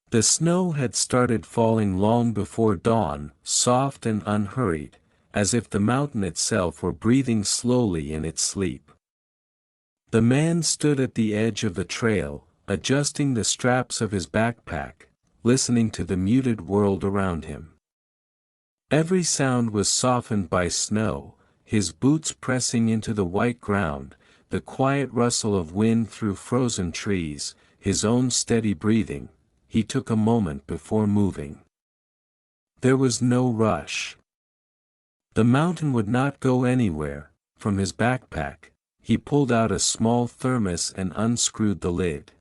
The snow had started falling long before dawn, soft and unhurried, as if the mountain itself were breathing slowly in its sleep. The man stood at the edge of the trail, adjusting the straps of his backpack, listening to the muted world around him. Every sound was softened by snow, his boots pressing into the white ground, the quiet rustle of wind through frozen trees, his own steady breathing. He took a moment before moving. There was no rush. The mountain would not go anywhere. From his backpack, he pulled out a small thermos and unscrewed the lid.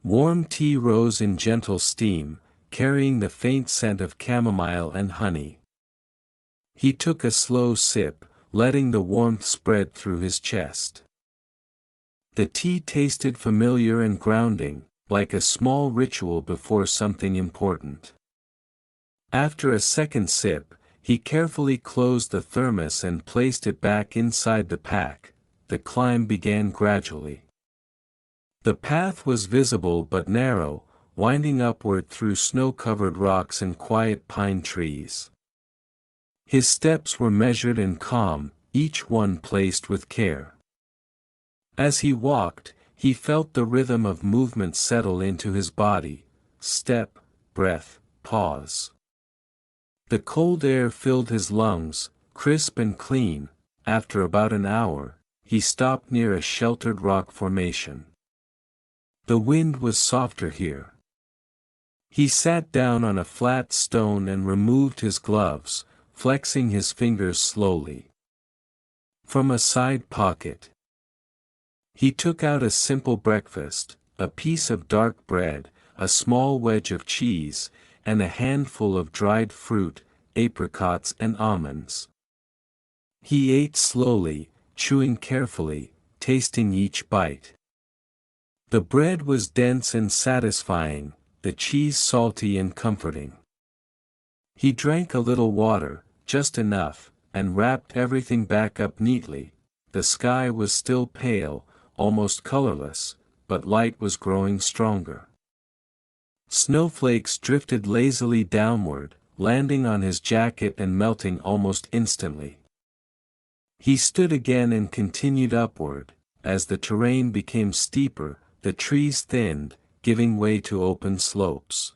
Warm tea rose in gentle steam, carrying the faint scent of chamomile and honey. He took a slow sip, letting the warmth spread through his chest. The tea tasted familiar and grounding, like a small ritual before something important. After a second sip, he carefully closed the thermos and placed it back inside the pack. The climb began gradually. The path was visible but narrow, winding upward through snow-covered rocks and quiet pine trees. His steps were measured and calm, each one placed with care. As he walked, he felt the rhythm of movement settle into his body, step, breath, pause. The cold air filled his lungs, crisp and clean. After about an hour, he stopped near a sheltered rock formation. The wind was softer here. He sat down on a flat stone and removed his gloves, flexing his fingers slowly. From a side pocket, he took out a simple breakfast, a piece of dark bread, a small wedge of cheese, and a handful of dried fruit, apricots and almonds. He ate slowly, chewing carefully, tasting each bite. The bread was dense and satisfying, the cheese salty and comforting. He drank a little water, just enough, and wrapped everything back up neatly. The sky was still pale, almost colorless, but light was growing stronger. Snowflakes drifted lazily downward, landing on his jacket and melting almost instantly. He stood again and continued upward. As the terrain became steeper, the trees thinned, giving way to open slopes.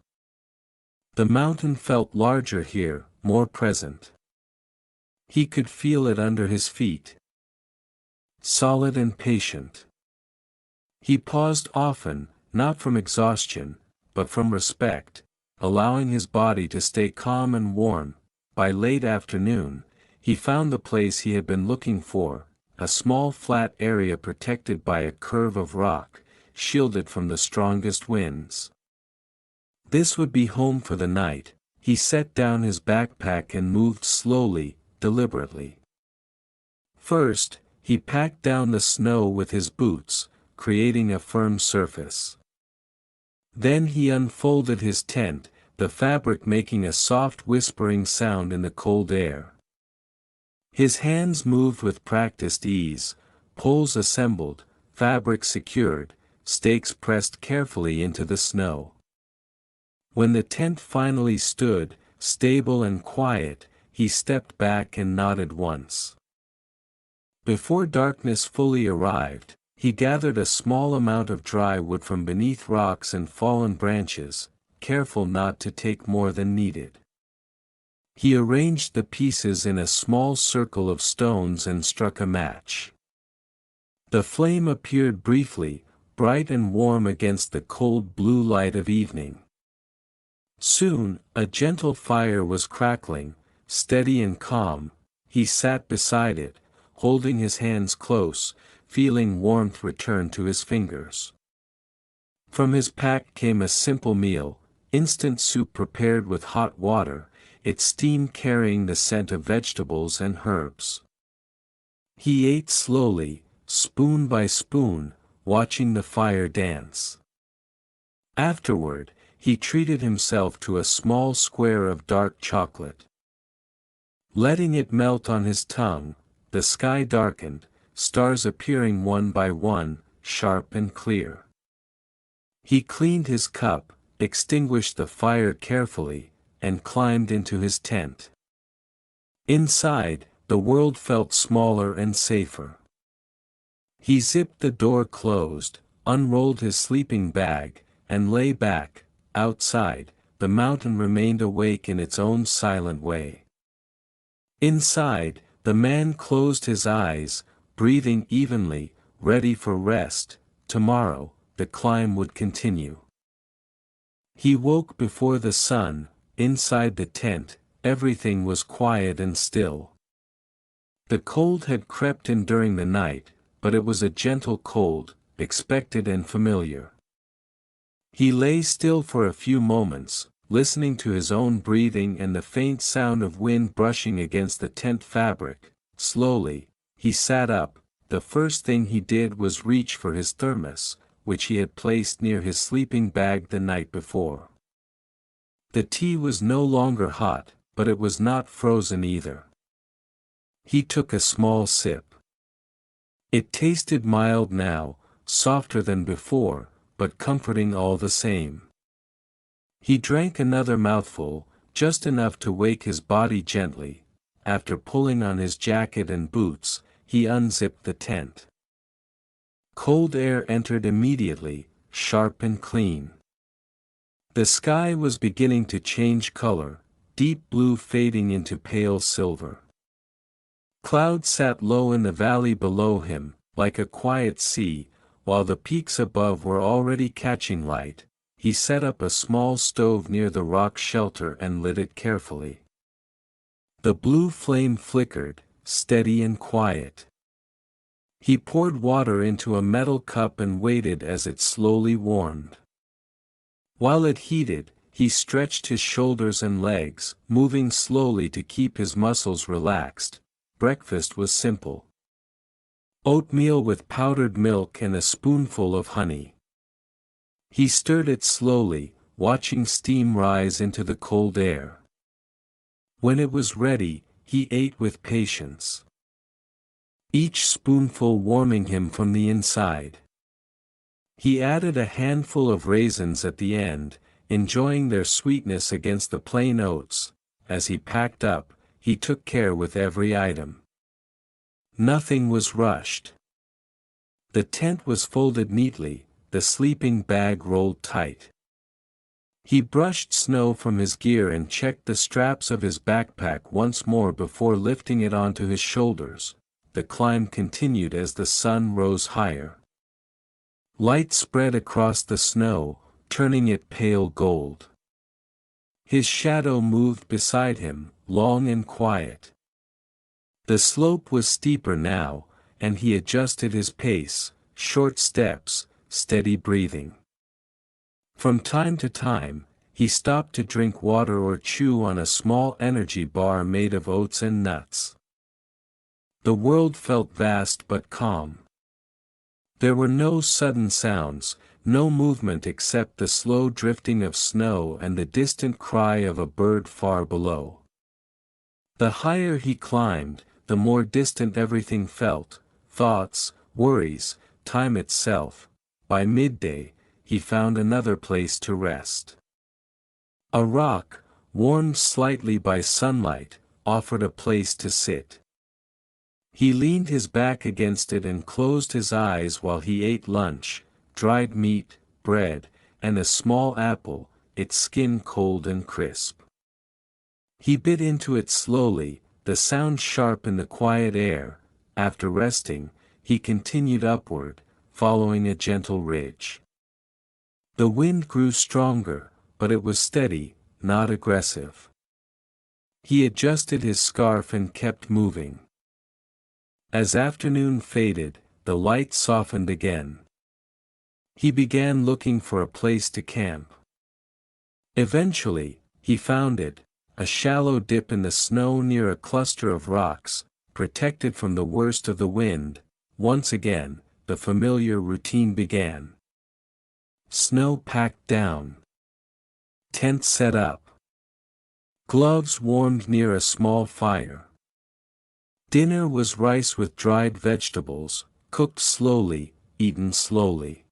The mountain felt larger here, more present. He could feel it under his feet. Solid and patient. He paused often, not from exhaustion, but from respect, allowing his body to stay calm and warm. By late afternoon, he found the place he had been looking for, a small flat area protected by a curve of rock, shielded from the strongest winds. This would be home for the night. He set down his backpack and moved slowly, deliberately. First, he packed down the snow with his boots, creating a firm surface. Then he unfolded his tent, the fabric making a soft whispering sound in the cold air. His hands moved with practiced ease, poles assembled, fabric secured, stakes pressed carefully into the snow. When the tent finally stood, stable and quiet, he stepped back and nodded once. Before darkness fully arrived, he gathered a small amount of dry wood from beneath rocks and fallen branches, careful not to take more than needed. He arranged the pieces in a small circle of stones and struck a match. The flame appeared briefly, bright and warm against the cold blue light of evening. Soon, a gentle fire was crackling, steady and calm. He sat beside it, holding his hands close, feeling warmth return to his fingers. From his pack came a simple meal, instant soup prepared with hot water, its steam carrying the scent of vegetables and herbs. He ate slowly, spoon by spoon, watching the fire dance. Afterward, he treated himself to a small square of dark chocolate. Letting it melt on his tongue, the sky darkened, stars appearing one by one, sharp and clear. He cleaned his cup, extinguished the fire carefully, and climbed into his tent. Inside, the world felt smaller and safer. He zipped the door closed, unrolled his sleeping bag, and lay back. Outside, the mountain remained awake in its own silent way. Inside, the man closed his eyes, breathing evenly, ready for rest. Tomorrow, the climb would continue. He woke before the sun. Inside the tent, everything was quiet and still. The cold had crept in during the night, but it was a gentle cold, expected and familiar. He lay still for a few moments, listening to his own breathing and the faint sound of wind brushing against the tent fabric. Slowly, he sat up. The first thing he did was reach for his thermos, which he had placed near his sleeping bag the night before. The tea was no longer hot, but it was not frozen either. He took a small sip. It tasted mild now, softer than before, but comforting all the same. He drank another mouthful, just enough to wake his body gently. After pulling on his jacket and boots, he unzipped the tent. Cold air entered immediately, sharp and clean. The sky was beginning to change color, deep blue fading into pale silver. Clouds sat low in the valley below him, like a quiet sea, while the peaks above were already catching light. He set up a small stove near the rock shelter and lit it carefully. The blue flame flickered, steady and quiet. He poured water into a metal cup and waited as it slowly warmed. While it heated, he stretched his shoulders and legs, moving slowly to keep his muscles relaxed. Breakfast was simple. Oatmeal with powdered milk and a spoonful of honey. He stirred it slowly, watching steam rise into the cold air. When it was ready, he ate with patience, each spoonful warming him from the inside. He added a handful of raisins at the end, enjoying their sweetness against the plain oats. As he packed up, he took care with every item. Nothing was rushed. The tent was folded neatly, the sleeping bag rolled tight. He brushed snow from his gear and checked the straps of his backpack once more before lifting it onto his shoulders. The climb continued as the sun rose higher. Light spread across the snow, turning it pale gold. His shadow moved beside him, long and quiet. The slope was steeper now, and he adjusted his pace, short steps, steady breathing. From time to time, he stopped to drink water or chew on a small energy bar made of oats and nuts. The world felt vast but calm. There were no sudden sounds, no movement except the slow drifting of snow and the distant cry of a bird far below. The higher he climbed, the more distant everything felt, thoughts, worries, time itself. By midday, he found another place to rest. A rock, warmed slightly by sunlight, offered a place to sit. He leaned his back against it and closed his eyes while he ate lunch, dried meat, bread, and a small apple, its skin cold and crisp. He bit into it slowly, the sound sharp in the quiet air. After resting, he continued upward, following a gentle ridge. The wind grew stronger, but it was steady, not aggressive. He adjusted his scarf and kept moving. As afternoon faded, the light softened again. He began looking for a place to camp. Eventually, he found it, a shallow dip in the snow near a cluster of rocks, protected from the worst of the wind. Once again, the familiar routine began. Snow packed down. Tent set up. Gloves warmed near a small fire. Dinner was rice with dried vegetables, cooked slowly, eaten slowly.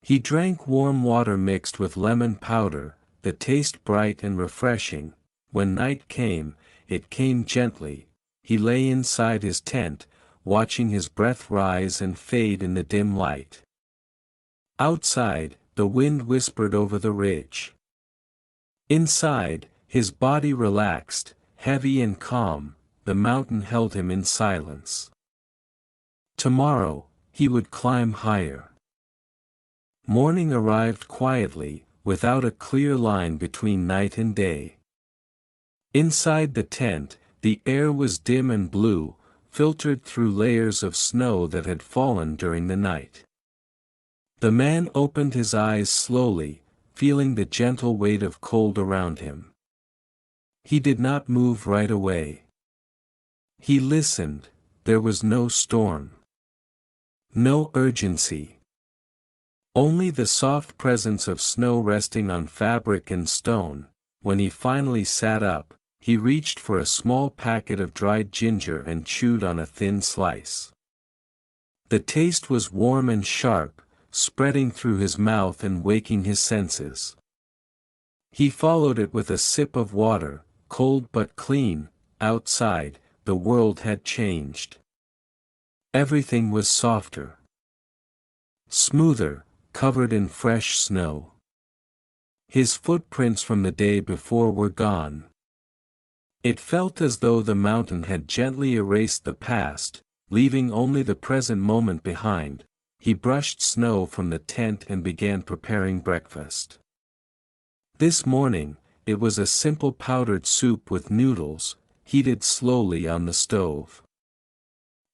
He drank warm water mixed with lemon powder, the taste bright and refreshing. When night came, it came gently. He lay inside his tent, watching his breath rise and fade in the dim light. Outside, the wind whispered over the ridge. Inside, his body relaxed, heavy and calm. The mountain held him in silence. Tomorrow, he would climb higher. Morning arrived quietly, without a clear line between night and day. Inside the tent, the air was dim and blue, filtered through layers of snow that had fallen during the night. The man opened his eyes slowly, feeling the gentle weight of cold around him. He did not move right away. He listened. There was no storm. No urgency. Only the soft presence of snow resting on fabric and stone. When he finally sat up, he reached for a small packet of dried ginger and chewed on a thin slice. The taste was warm and sharp, spreading through his mouth and waking his senses. He followed it with a sip of water, cold but clean. Outside, the world had changed. Everything was softer. Smoother, covered in fresh snow. His footprints from the day before were gone. It felt as though the mountain had gently erased the past, leaving only the present moment behind. He brushed snow from the tent and began preparing breakfast. This morning, it was a simple powdered soup with noodles, heated slowly on the stove.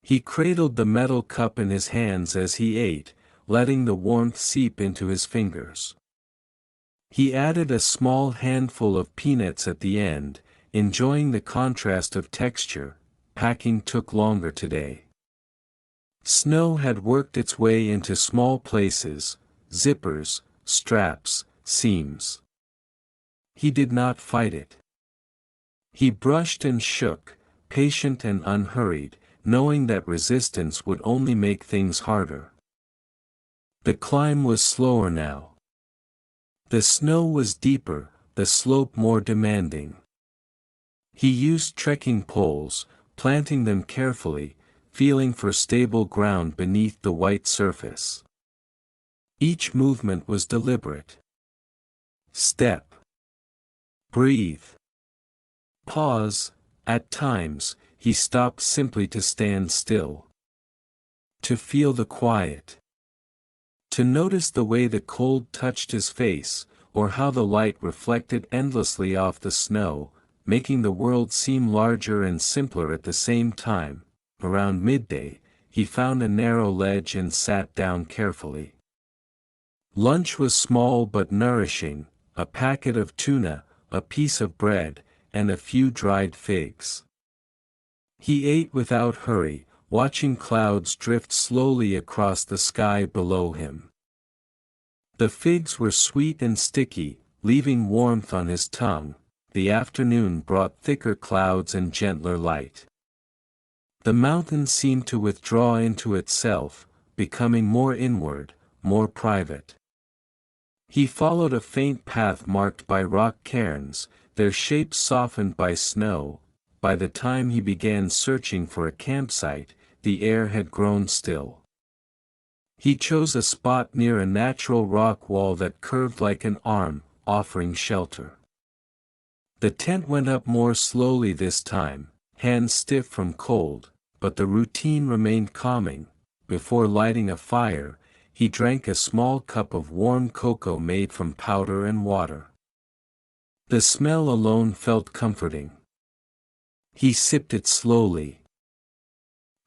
He cradled the metal cup in his hands as he ate, letting the warmth seep into his fingers. He added a small handful of peanuts at the end, enjoying the contrast of texture. Packing took longer today. Snow had worked its way into small places, zippers, straps, seams. He did not fight it. He brushed and shook, patient and unhurried, knowing that resistance would only make things harder. The climb was slower now. The snow was deeper, the slope more demanding. He used trekking poles, planting them carefully, feeling for stable ground beneath the white surface. Each movement was deliberate. Step. Breathe. Pause. At times, he stopped simply to stand still. To feel the quiet. To notice the way the cold touched his face, or how the light reflected endlessly off the snow, making the world seem larger and simpler at the same time. Around midday, he found a narrow ledge and sat down carefully. Lunch was small but nourishing, a packet of tuna, a piece of bread, and a few dried figs. He ate without hurry, watching clouds drift slowly across the sky below him. The figs were sweet and sticky, leaving warmth on his tongue. The afternoon brought thicker clouds and gentler light. The mountain seemed to withdraw into itself, becoming more inward, more private. He followed a faint path marked by rock cairns, their shapes softened by snow. By the time he began searching for a campsite, the air had grown still. He chose a spot near a natural rock wall that curved like an arm, offering shelter. The tent went up more slowly this time, hands stiff from cold, but the routine remained calming. Before lighting a fire, he drank a small cup of warm cocoa made from powder and water. The smell alone felt comforting. He sipped it slowly.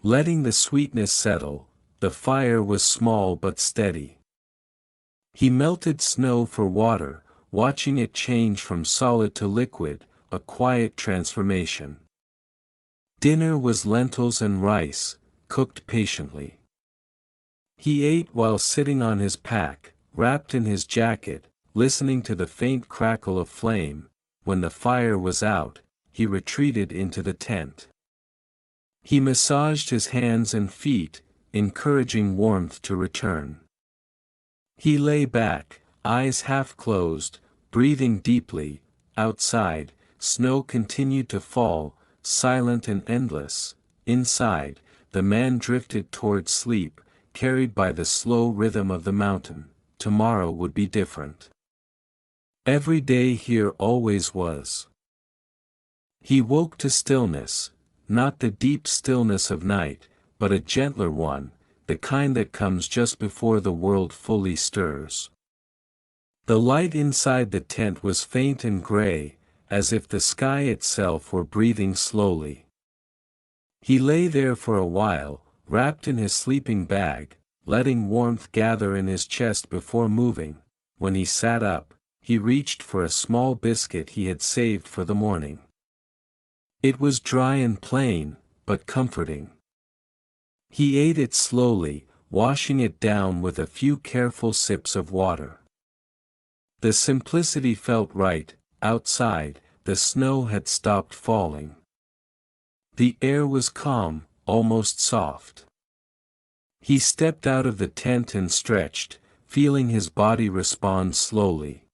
Letting the sweetness settle, the fire was small but steady. He melted snow for water, watching it change from solid to liquid, a quiet transformation. Dinner was lentils and rice, cooked patiently. He ate while sitting on his pack, wrapped in his jacket, listening to the faint crackle of flame. When the fire was out, he retreated into the tent. He massaged his hands and feet, encouraging warmth to return. He lay back, eyes half closed, breathing deeply. Outside, snow continued to fall, silent and endless. Inside, the man drifted toward sleep, carried by the slow rhythm of the mountain. Tomorrow would be different. Every day here always was. He woke to stillness, not the deep stillness of night, but a gentler one, the kind that comes just before the world fully stirs. The light inside the tent was faint and gray, as if the sky itself were breathing slowly. He lay there for a while, wrapped in his sleeping bag, letting warmth gather in his chest before moving. When he sat up, he reached for a small biscuit he had saved for the morning. It was dry and plain, but comforting. He ate it slowly, washing it down with a few careful sips of water. The simplicity felt right. Outside, the snow had stopped falling. The air was calm, almost soft. He stepped out of the tent and stretched, feeling his body respond slowly.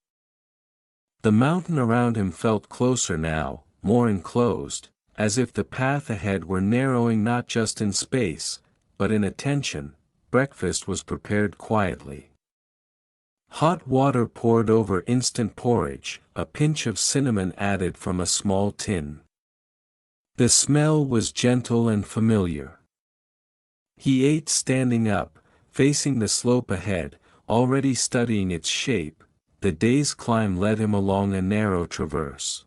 The mountain around him felt closer now, more enclosed, as if the path ahead were narrowing not just in space, but in attention. Breakfast was prepared quietly. Hot water poured over instant porridge, a pinch of cinnamon added from a small tin. The smell was gentle and familiar. He ate standing up, facing the slope ahead, already studying its shape. The day's climb led him along a narrow traverse.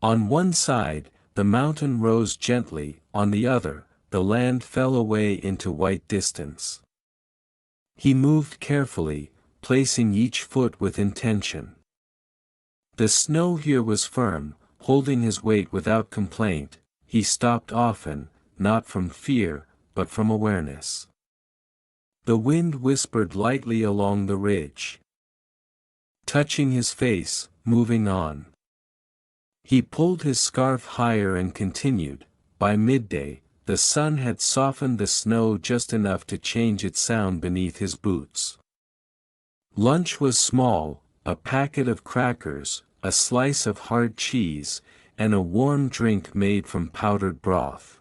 On one side, the mountain rose gently, on the other, the land fell away into white distance. He moved carefully, placing each foot with intention. The snow here was firm, holding his weight without complaint. He stopped often, not from fear, but from awareness. The wind whispered lightly along the ridge, touching his face, moving on. He pulled his scarf higher and continued. By midday, the sun had softened the snow just enough to change its sound beneath his boots. Lunch was small, a packet of crackers, a slice of hard cheese, and a warm drink made from powdered broth.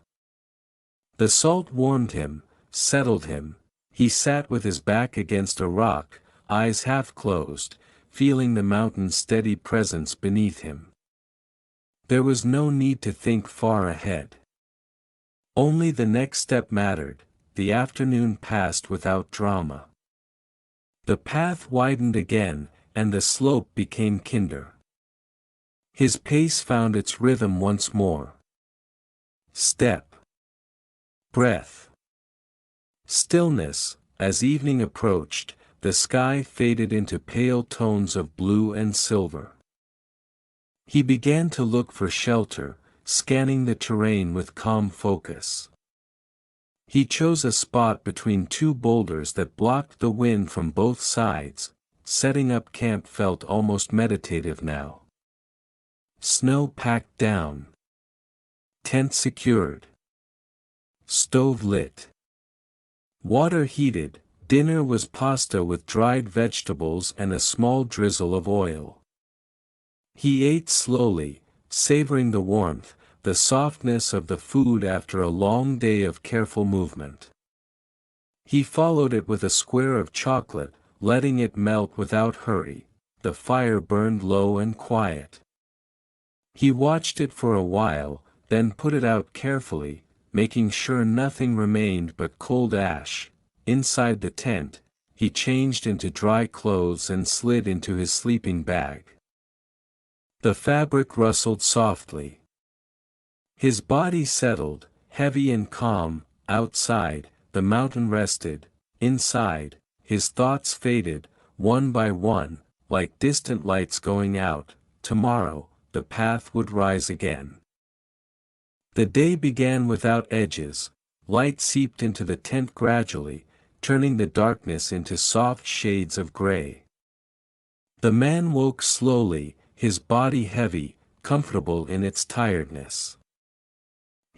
The salt warmed him, settled him. He sat with his back against a rock, eyes half closed, feeling the mountain's steady presence beneath him. There was no need to think far ahead. Only the next step mattered. The afternoon passed without drama. The path widened again, and the slope became kinder. His pace found its rhythm once more. Step. Breath. Stillness. As evening approached, the sky faded into pale tones of blue and silver. He began to look for shelter, scanning the terrain with calm focus. He chose a spot between two boulders that blocked the wind from both sides. Setting up camp felt almost meditative now. Snow packed down. Tent secured. Stove lit. Water heated. Dinner was pasta with dried vegetables and a small drizzle of oil. He ate slowly, savoring the warmth, the softness of the food after a long day of careful movement. He followed it with a square of chocolate, letting it melt without hurry. The fire burned low and quiet. He watched it for a while, then put it out carefully, making sure nothing remained but cold ash. Inside the tent, he changed into dry clothes and slid into his sleeping bag. The fabric rustled softly. His body settled, heavy and calm. Outside, the mountain rested. Inside, his thoughts faded, one by one, like distant lights going out. Tomorrow, the path would rise again. The day began without edges. Light seeped into the tent gradually, turning the darkness into soft shades of gray. The man woke slowly, his body heavy, comfortable in its tiredness.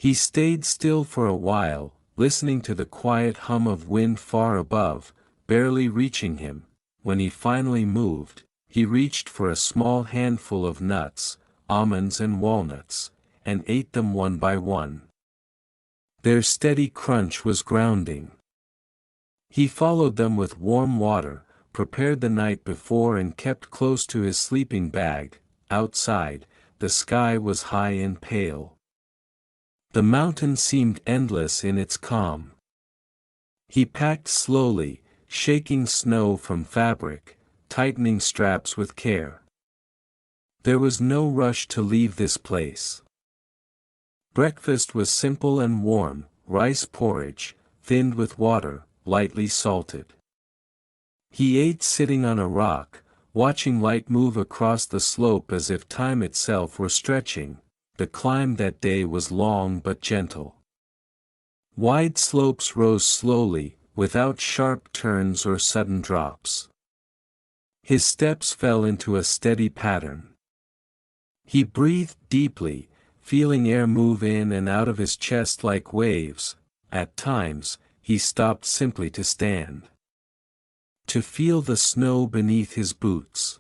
He stayed still for a while, listening to the quiet hum of wind far above. barely reaching him. When he finally moved, he reached for a small handful of nuts, almonds and walnuts, and ate them one by one. Their steady crunch was grounding. He followed them with warm water, prepared the night before and kept close to his sleeping bag. Outside, the sky was high and pale. The mountain seemed endless in its calm. He packed slowly, shaking snow from fabric, tightening straps with care. There was no rush to leave this place. Breakfast was simple and warm: rice porridge, thinned with water, lightly salted. He ate sitting on a rock, watching light move across the slope as if time itself were stretching. The climb that day was long but gentle. Wide slopes rose slowly, without sharp turns or sudden drops. His steps fell into a steady pattern. He breathed deeply, feeling air move in and out of his chest like waves. At times, he stopped simply to stand. To feel the snow beneath his boots.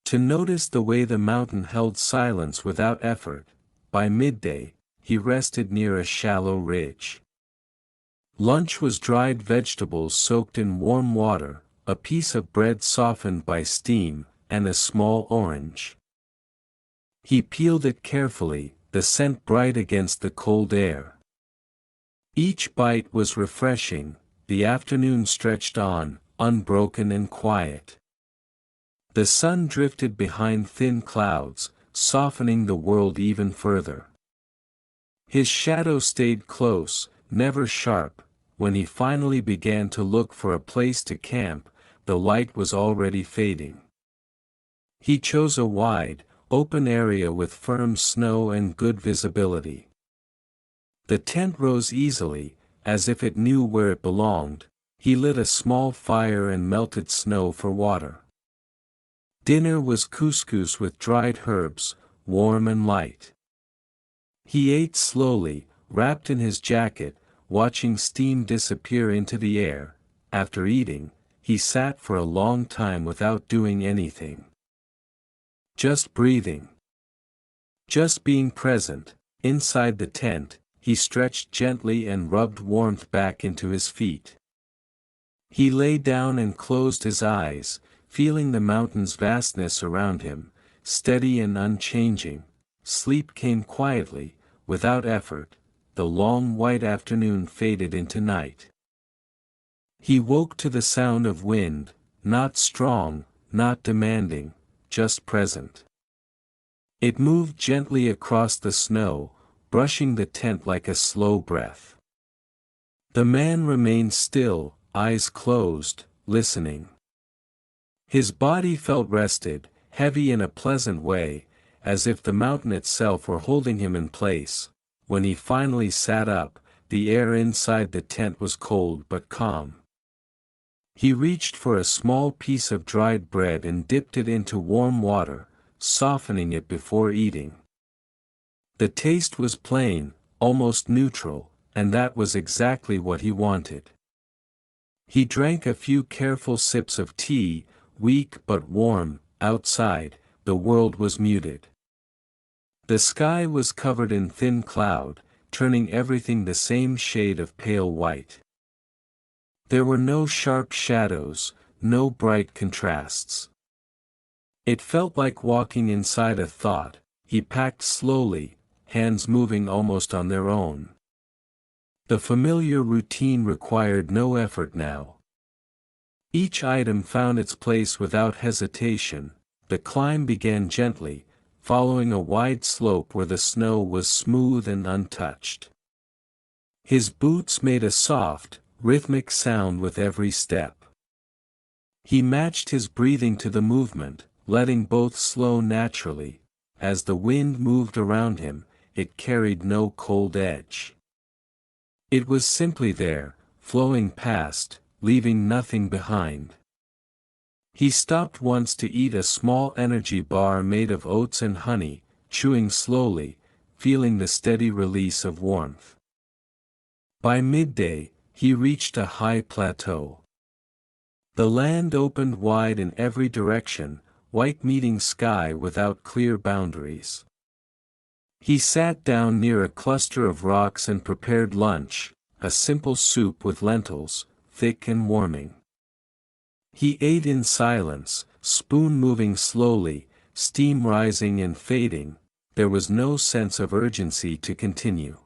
To notice the way the mountain held silence without effort. By midday, he rested near a shallow ridge. Lunch was dried vegetables soaked in warm water, a piece of bread softened by steam, and a small orange. He peeled it carefully, the scent bright against the cold air. Each bite was refreshing. The afternoon stretched on, unbroken and quiet. The sun drifted behind thin clouds, softening the world even further. His shadow stayed close, never sharp. When he finally began to look for a place to camp, the light was already fading. He chose a wide, open area with firm snow and good visibility. The tent rose easily, as if it knew where it belonged. He lit a small fire and melted snow for water. Dinner was couscous with dried herbs, warm and light. He ate slowly, wrapped in his jacket, watching steam disappear into the air. After eating, he sat for a long time without doing anything. Just breathing. Just being present. Inside the tent, he stretched gently and rubbed warmth back into his feet. He lay down and closed his eyes, feeling the mountain's vastness around him, steady and unchanging. Sleep came quietly, without effort. The long white afternoon faded into night. He woke to the sound of wind, not strong, not demanding, just present. It moved gently across the snow, brushing the tent like a slow breath. The man remained still, eyes closed, listening. His body felt rested, heavy in a pleasant way, as if the mountain itself were holding him in place. When he finally sat up, the air inside the tent was cold but calm. He reached for a small piece of dried bread and dipped it into warm water, softening it before eating. The taste was plain, almost neutral, and that was exactly what he wanted. He drank a few careful sips of tea, weak but warm. Outside, the world was muted. The sky was covered in thin cloud, turning everything the same shade of pale white. There were no sharp shadows, no bright contrasts. It felt like walking inside a thought. He packed slowly, hands moving almost on their own. The familiar routine required no effort now. Each item found its place without hesitation. The climb began gently, following a wide slope where the snow was smooth and untouched. His boots made a soft, rhythmic sound with every step. He matched his breathing to the movement, letting both slow naturally. As the wind moved around him, it carried no cold edge. It was simply there, flowing past, leaving nothing behind. He stopped once to eat a small energy bar made of oats and honey, chewing slowly, feeling the steady release of warmth. By midday, he reached a high plateau. The land opened wide in every direction, white meeting sky without clear boundaries. He sat down near a cluster of rocks and prepared lunch, a simple soup with lentils, thick and warming. He ate in silence, spoon moving slowly, steam rising and fading. There was no sense of urgency to continue.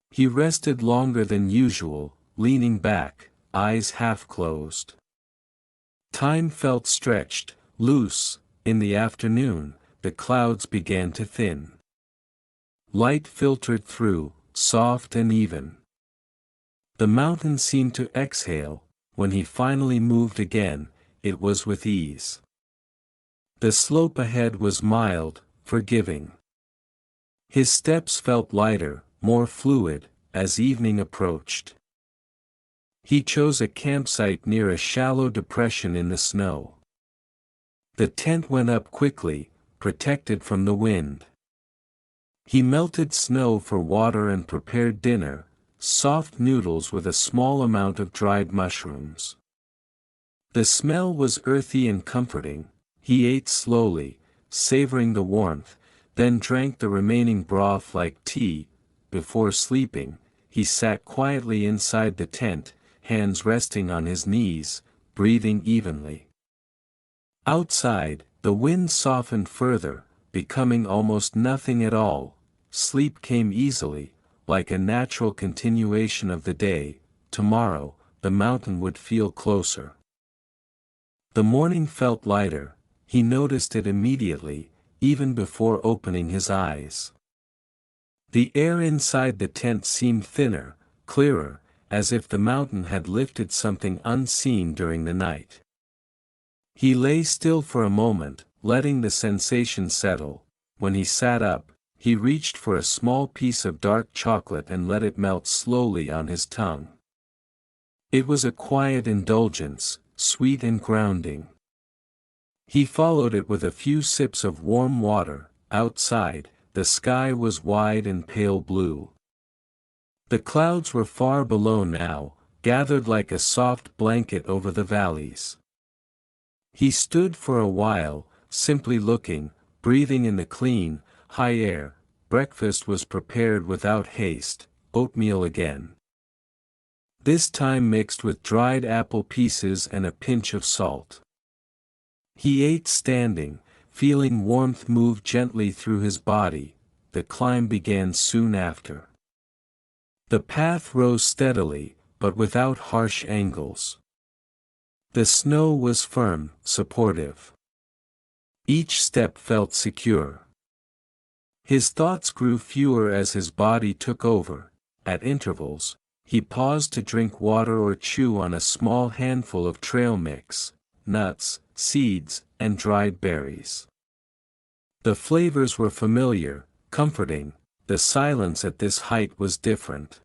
He rested longer than usual, leaning back, eyes half closed. Time felt stretched, loose. In the afternoon, the clouds began to thin. Light filtered through, soft and even. The mountain seemed to exhale. When he finally moved again, it was with ease. The slope ahead was mild, forgiving. His steps felt lighter, more fluid, as evening approached. He chose a campsite near a shallow depression in the snow. The tent went up quickly, protected from the wind. He melted snow for water and prepared dinner, soft noodles with a small amount of dried mushrooms. The smell was earthy and comforting. He ate slowly, savoring the warmth, then drank the remaining broth like tea. Before sleeping, he sat quietly inside the tent, hands resting on his knees, breathing evenly. Outside, the wind softened further, becoming almost nothing at all. Sleep came easily, like a natural continuation of the day. Tomorrow, the mountain would feel closer. The morning felt lighter. He noticed it immediately, even before opening his eyes. The air inside the tent seemed thinner, clearer, as if the mountain had lifted something unseen during the night. He lay still for a moment, letting the sensation settle. When he sat up, he reached for a small piece of dark chocolate and let it melt slowly on his tongue. It was a quiet indulgence, sweet and grounding. He followed it with a few sips of warm water. Outside, the sky was wide and pale blue. The clouds were far below now, gathered like a soft blanket over the valleys. He stood for a while, simply looking, breathing in the clean, high air. Breakfast was prepared without haste, oatmeal again. This time mixed with dried apple pieces and a pinch of salt. He ate standing, feeling warmth move gently through his body. The climb began soon after. The path rose steadily, but without harsh angles. The snow was firm, supportive. Each step felt secure. His thoughts grew fewer as his body took over. At intervals, he paused to drink water or chew on a small handful of trail mix, nuts, seeds, and dried berries. The flavors were familiar, comforting. The silence at this height was different.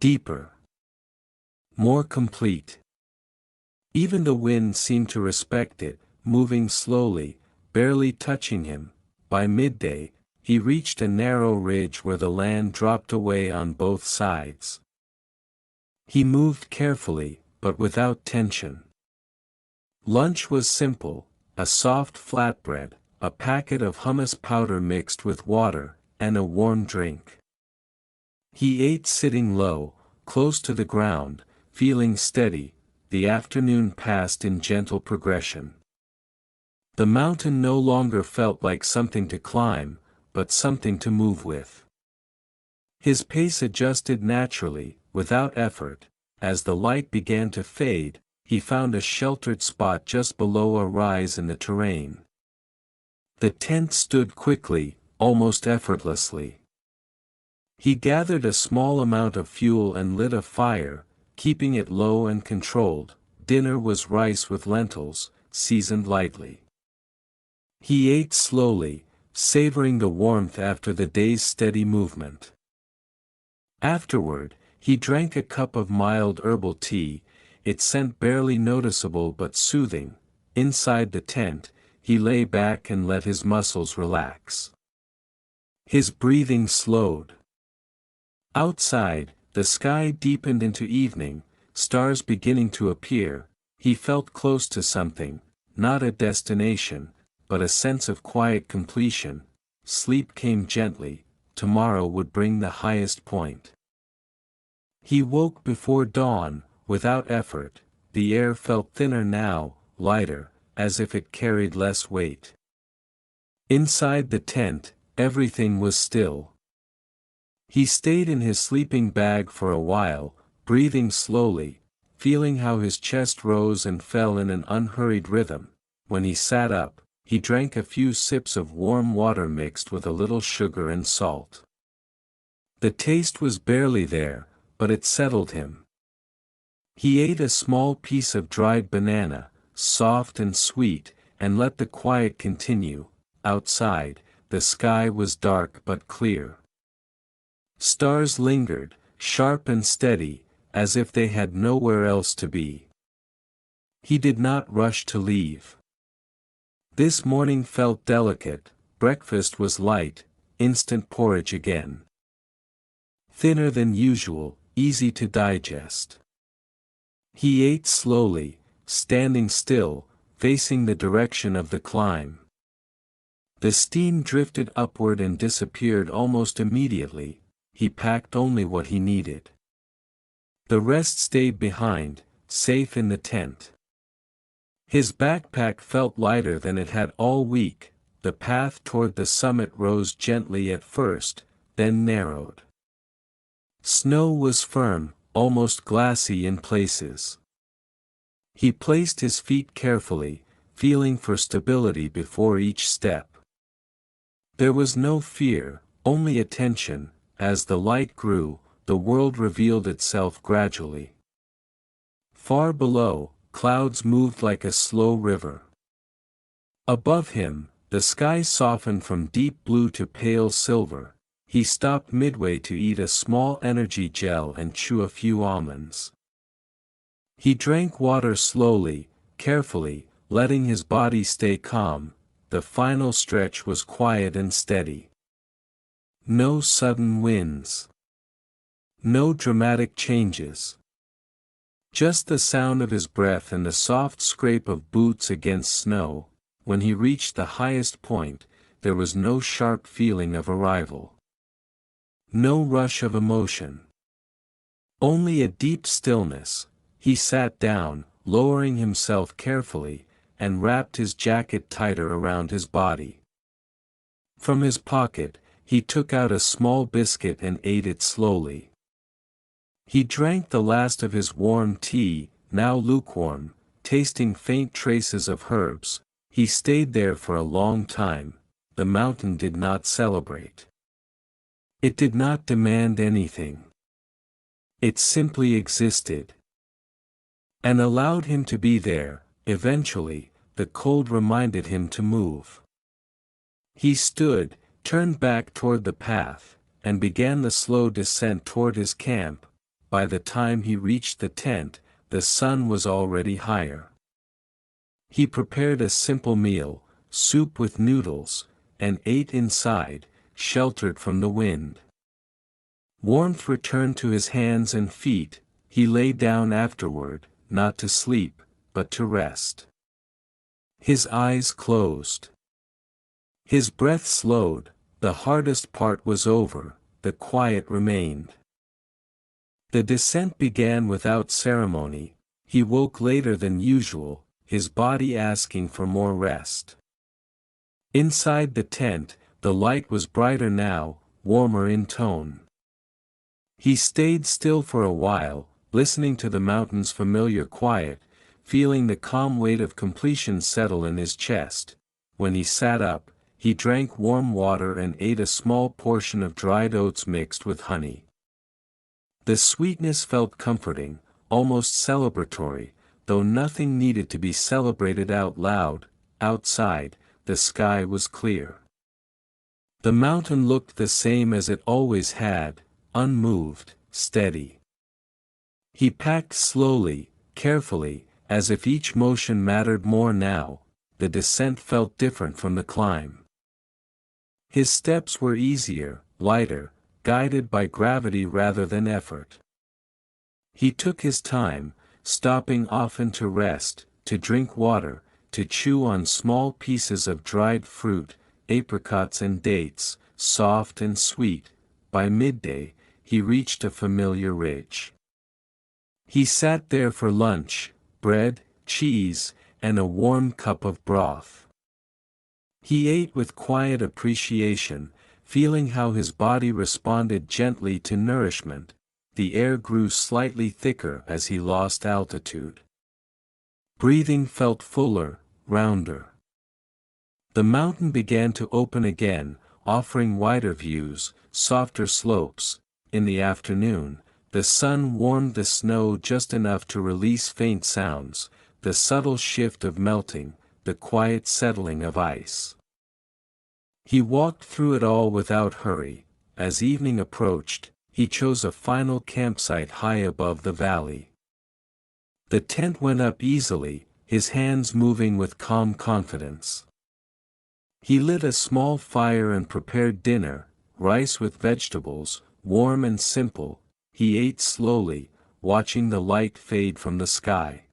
Deeper. More complete. Even the wind seemed to respect it, moving slowly, barely touching him. By midday, he reached a narrow ridge where the land dropped away on both sides. He moved carefully, but without tension. Lunch was simple, a soft flatbread, a packet of hummus powder mixed with water, and a warm drink. He ate sitting low, close to the ground, feeling steady. The afternoon passed in gentle progression. The mountain no longer felt like something to climb, but something to move with. His pace adjusted naturally, without effort. As the light began to fade, he found a sheltered spot just below a rise in the terrain. The tent stood quickly, almost effortlessly. He gathered a small amount of fuel and lit a fire, keeping it low and controlled. Dinner was rice with lentils, seasoned lightly. He ate slowly, savoring the warmth after the day's steady movement. Afterward, he drank a cup of mild herbal tea, its scent barely noticeable but soothing. Inside the tent, he lay back and let his muscles relax. His breathing slowed. Outside, the sky deepened into evening, stars beginning to appear. He felt close to something, not a destination, but a sense of quiet completion. Sleep came gently, tomorrow would bring the highest point. He woke before dawn, without effort. The air felt thinner now, lighter, as if it carried less weight. Inside the tent, everything was still. He stayed in his sleeping bag for a while, breathing slowly, feeling how his chest rose and fell in an unhurried rhythm. When he sat up, he drank a few sips of warm water mixed with a little sugar and salt. The taste was barely there, but it settled him. He ate a small piece of dried banana, soft and sweet, and let the quiet continue. Outside, the sky was dark but clear. Stars lingered, sharp and steady, as if they had nowhere else to be. He did not rush to leave. This morning felt delicate. Breakfast was light, instant porridge again. Thinner than usual, easy to digest. He ate slowly, standing still, facing the direction of the climb. The steam drifted upward and disappeared almost immediately. He packed only what he needed. The rest stayed behind, safe in the tent. His backpack felt lighter than it had all week. The path toward the summit rose gently at first, then narrowed. Snow was firm, almost glassy in places. He placed his feet carefully, feeling for stability before each step. There was no fear, only attention. As the light grew, the world revealed itself gradually. Far below, clouds moved like a slow river. Above him, the sky softened from deep blue to pale silver. He stopped midway to eat a small energy gel and chew a few almonds. He drank water slowly, carefully, letting his body stay calm. The final stretch was quiet and steady. No sudden winds. No dramatic changes. Just the sound of his breath and the soft scrape of boots against snow. When he reached the highest point, there was no sharp feeling of arrival. No rush of emotion. Only a deep stillness. He sat down, lowering himself carefully, and wrapped his jacket tighter around his body. From his pocket, he took out a small biscuit and ate it slowly. He drank the last of his warm tea, now lukewarm, tasting faint traces of herbs. He stayed there for a long time. The mountain did not celebrate. It did not demand anything. It simply existed. And allowed him to be there. Eventually, the cold reminded him to move. He stood, turned back toward the path, and began the slow descent toward his camp. By the time he reached the tent, the sun was already higher. He prepared a simple meal, soup with noodles, and ate inside, sheltered from the wind. Warmth returned to his hands and feet. He lay down afterward, not to sleep, but to rest. His eyes closed. His breath slowed. The hardest part was over, the quiet remained. The descent began without ceremony. He woke later than usual, his body asking for more rest. Inside the tent, the light was brighter now, warmer in tone. He stayed still for a while, listening to the mountain's familiar quiet, feeling the calm weight of completion settle in his chest. When he sat up, he drank warm water and ate a small portion of dried oats mixed with honey. The sweetness felt comforting, almost celebratory, though nothing needed to be celebrated out loud. Outside, the sky was clear. The mountain looked the same as it always had, unmoved, steady. He packed slowly, carefully, as if each motion mattered more now. The descent felt different from the climb. His steps were easier, lighter, guided by gravity rather than effort. He took his time, stopping often to rest, to drink water, to chew on small pieces of dried fruit, apricots and dates, soft and sweet. By midday, he reached a familiar ridge. He sat there for lunch, bread, cheese, and a warm cup of broth. He ate with quiet appreciation, feeling how his body responded gently to nourishment. The air grew slightly thicker as he lost altitude. Breathing felt fuller, rounder. The mountain began to open again, offering wider views, softer slopes. In the afternoon, the sun warmed the snow just enough to release faint sounds, the subtle shift of melting, the quiet settling of ice. He walked through it all without hurry. As evening approached, he chose a final campsite high above the valley. The tent went up easily, his hands moving with calm confidence. He lit a small fire and prepared dinner, rice with vegetables, warm and simple. He ate slowly, watching the light fade from the sky.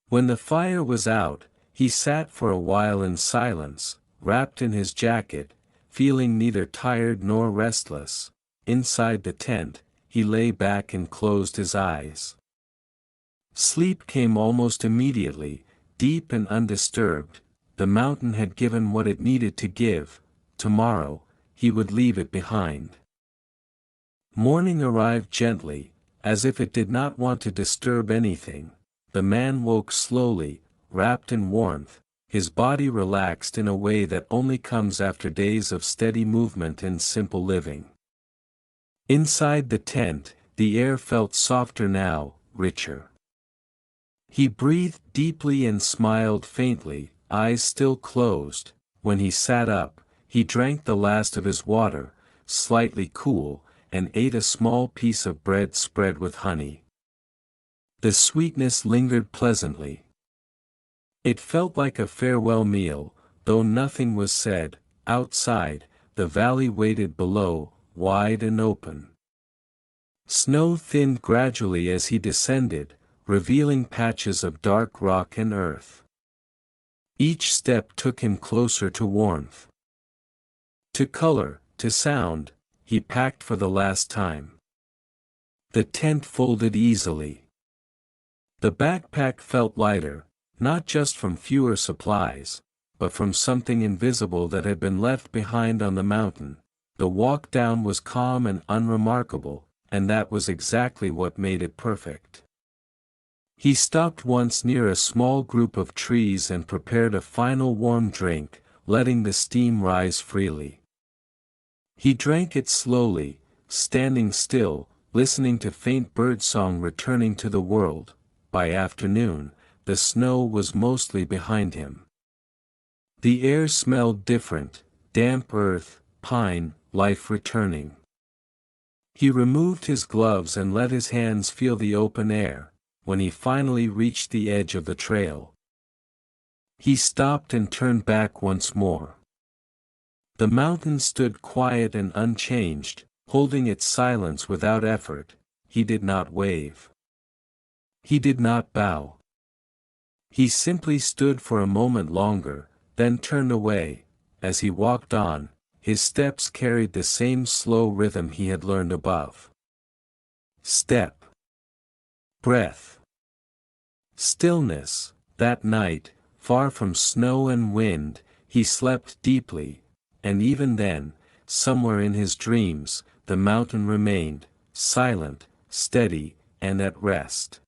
When the fire was out, he sat for a while in silence, wrapped in his jacket, feeling neither tired nor restless. Inside the tent, he lay back and closed his eyes. Sleep came almost immediately, deep and undisturbed. The mountain had given what it needed to give. Tomorrow, he would leave it behind. Morning arrived gently, as if it did not want to disturb anything. The man woke slowly, wrapped in warmth, his body relaxed in a way that only comes after days of steady movement and simple living. Inside the tent, the air felt softer now, richer. He breathed deeply and smiled faintly, eyes still closed. When he sat up, he drank the last of his water, slightly cool, and ate a small piece of bread spread with honey. The sweetness lingered pleasantly. It felt like a farewell meal, though nothing was said. Outside, the valley waited below, wide and open. Snow thinned gradually as he descended, revealing patches of dark rock and earth. Each step took him closer to warmth. To color, to sound, he packed for the last time. The tent folded easily. The backpack felt lighter, not just from fewer supplies, but from something invisible that had been left behind on the mountain. The walk down was calm and unremarkable, and that was exactly what made it perfect. He stopped once near a small group of trees and prepared a final warm drink, letting the steam rise freely. He drank it slowly, standing still, listening to faint birdsong returning to the world. By afternoon, the snow was mostly behind him. The air smelled different, damp earth, pine, life returning. He removed his gloves and let his hands feel the open air. When he finally reached the edge of the trail, he stopped and turned back once more. The mountain stood quiet and unchanged, holding its silence without effort. He did not wave. He did not bow. He simply stood for a moment longer, then turned away. As he walked on, his steps carried the same slow rhythm he had learned above. Step. Breath. Stillness. That night, far from snow and wind, he slept deeply, and even then, somewhere in his dreams, the mountain remained, silent, steady, and at rest.